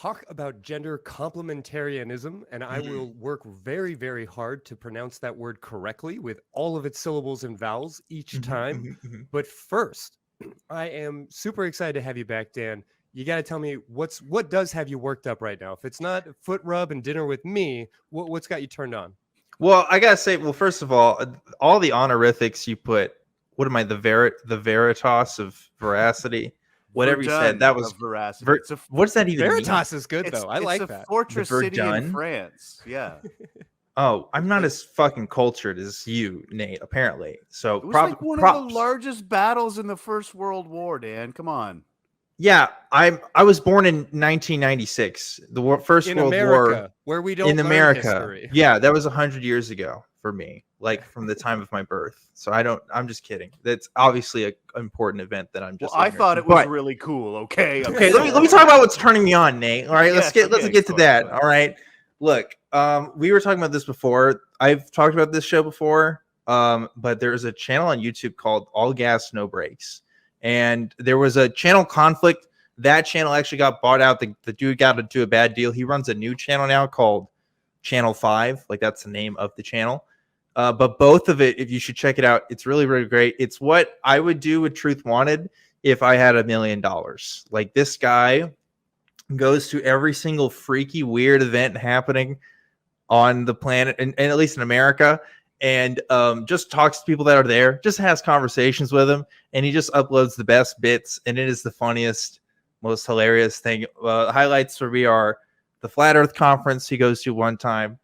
talk about gender complementarianism, and I will work very, very hard to pronounce that word correctly with all of its syllables and vowels each time. But first, I am super excited to have you back, Dan. You got to tell me what does have you worked up right now? If it's not foot rub and dinner with me, what's got you turned on? Well, I gotta say, first of all the honorifics you put. What am I? The Veritas of veracity. Whatever you said, that was veracity. what does that even mean? Veritas is good though. I like that. It's a fortress city in France. Yeah. Oh, I'm not as fucking cultured as you, Nate. Apparently, so it was like one of the largest battles in the First World War. Dan, come on. Yeah, I was born in 1996. The First World War, where we don't in learn America. History. Yeah, that was 100 years ago for me, like from the time of my birth. So I'm just kidding. That's obviously an important event that I'm just. Well, I thought it was really cool. Okay. Let me talk about what's turning me on, Nate. All right, let's get to that. All right, look, we were talking about this before. I've talked about this show before, but there's a channel on YouTube called All Gas No Brakes. And there was a channel conflict. That channel actually got bought out. The dude got into a bad deal. He runs a new channel now called Channel 5. Like, that's the name of the channel. But both of it, if you should check it out, it's really, really great. It's what I would do with Truth Wanted if I had $1 million. Like, this guy goes to every single freaky, weird event happening on the planet, and at least in America, and just talks to people that are there, just has conversations with them, and he just uploads the best bits, and it is the funniest, most hilarious thing. Highlights for me are the Flat Earth Conference he goes to one time.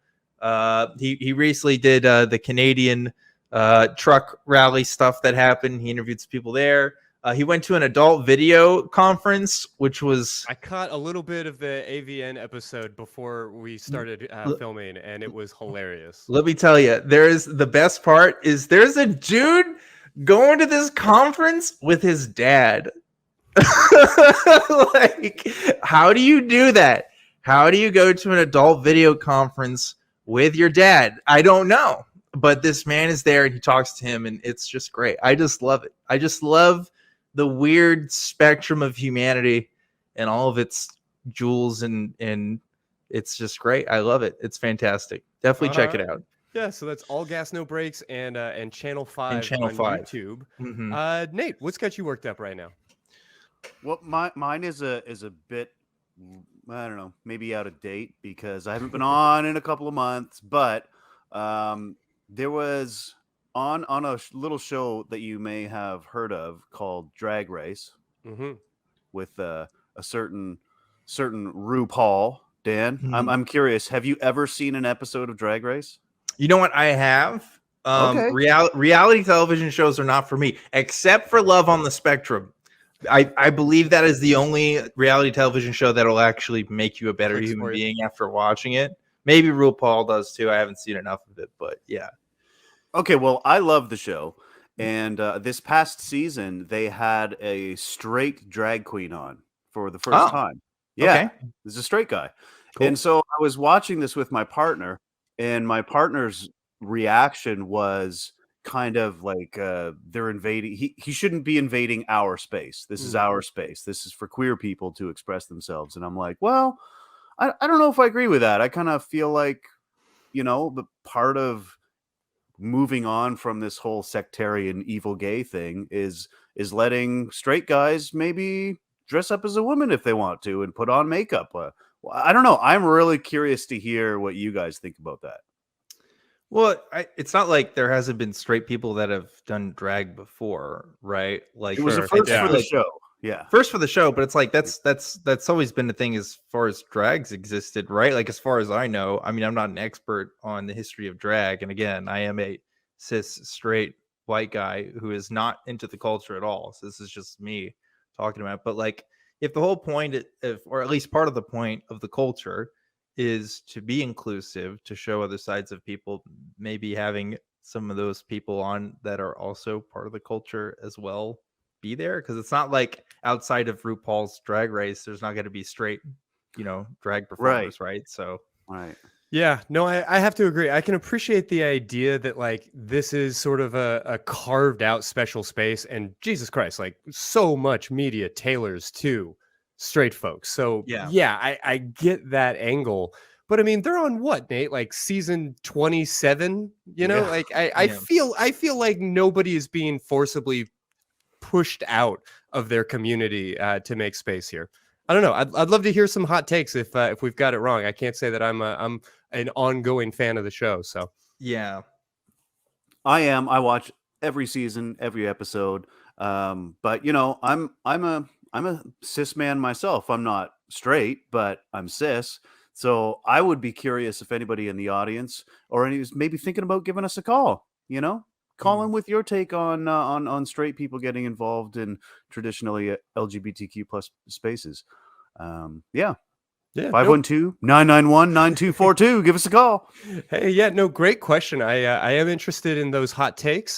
He recently did the Canadian truck rally stuff that happened. He interviewed some people there. He went to an adult video conference, which was... I caught a little bit of the AVN episode before we started filming, and it was hilarious. Let me tell you, the best part is there's a dude going to this conference with his dad. Like, how do you do that? How do you go to an adult video conference with your dad? I don't know. But this man is there, and he talks to him, and it's just great. I just love it. I just love the weird spectrum of humanity and all of its jewels, and it's just great. I love it. It's fantastic. Definitely check it out. Yeah, so that's All Gas No Brakes and Channel 5 on YouTube. Nate, what's got you worked up right now? Well, mine is a bit, I don't know, maybe out of date because I haven't been on in a couple of months, but there was on a little show that you may have heard of called Drag Race with a certain RuPaul. Dan, I'm curious, have you ever seen an episode of Drag Race? You know what? I have. Okay. Reality television shows are not for me, except for Love on the Spectrum. I believe that is the only reality television show that will actually make you a better human being after watching it. Maybe RuPaul does too. I haven't seen enough of it, but yeah. Okay, well, I love the show. And this past season, they had a straight drag queen on for the first time. Yeah, okay. There's a straight guy. Cool. And so I was watching this with my partner, and my partner's reaction was kind of like they're invading. He shouldn't be invading our space. This is our space. This is for queer people to express themselves. And I'm like, well, I don't know if I agree with that. I kind of feel like, the part of moving on from this whole sectarian evil gay thing is letting straight guys maybe dress up as a woman if they want to and put on makeup. I don't know. I'm really curious to hear what you guys think about that. Well, it's not like there hasn't been straight people that have done drag before, right? Like, it was a first for the show. Yeah, first for the show, but it's like that's always been the thing as far as drags existed, right? Like, as far as I know, I mean, I'm not an expert on the history of drag, and again, I am a cis straight white guy who is not into the culture at all. So this is just me talking about it. But like, if the whole point, or at least part of the point of the culture, is to be inclusive, to show other sides of people, maybe having some of those people on that are also part of the culture as well be there, because it's not like outside of RuPaul's Drag Race there's not going to be straight drag performers, right? So yeah, no, I have to agree. I can appreciate the idea that like this is sort of a carved out special space, and Jesus Christ, like so much media tailors to straight folks. So yeah, I get that angle. But I mean, they're on what, Nate? Like season 27, you know? Like I feel like nobody is being forcibly pushed out of their community to make space here. I don't know. I'd love to hear some hot takes if we've got it wrong. I can't say that I'm an ongoing fan of the show. So yeah, I am. I watch every season, every episode. But you know, I'm a cis man myself. I'm not straight, but I'm cis. So I would be curious if anybody in the audience or any maybe thinking about giving us a call. You know, call in with your take on straight people getting involved in traditionally LGBTQ plus spaces. Yeah. 512-991-9242. Give us a call. Hey, yeah, no, great question. I am interested in those hot takes.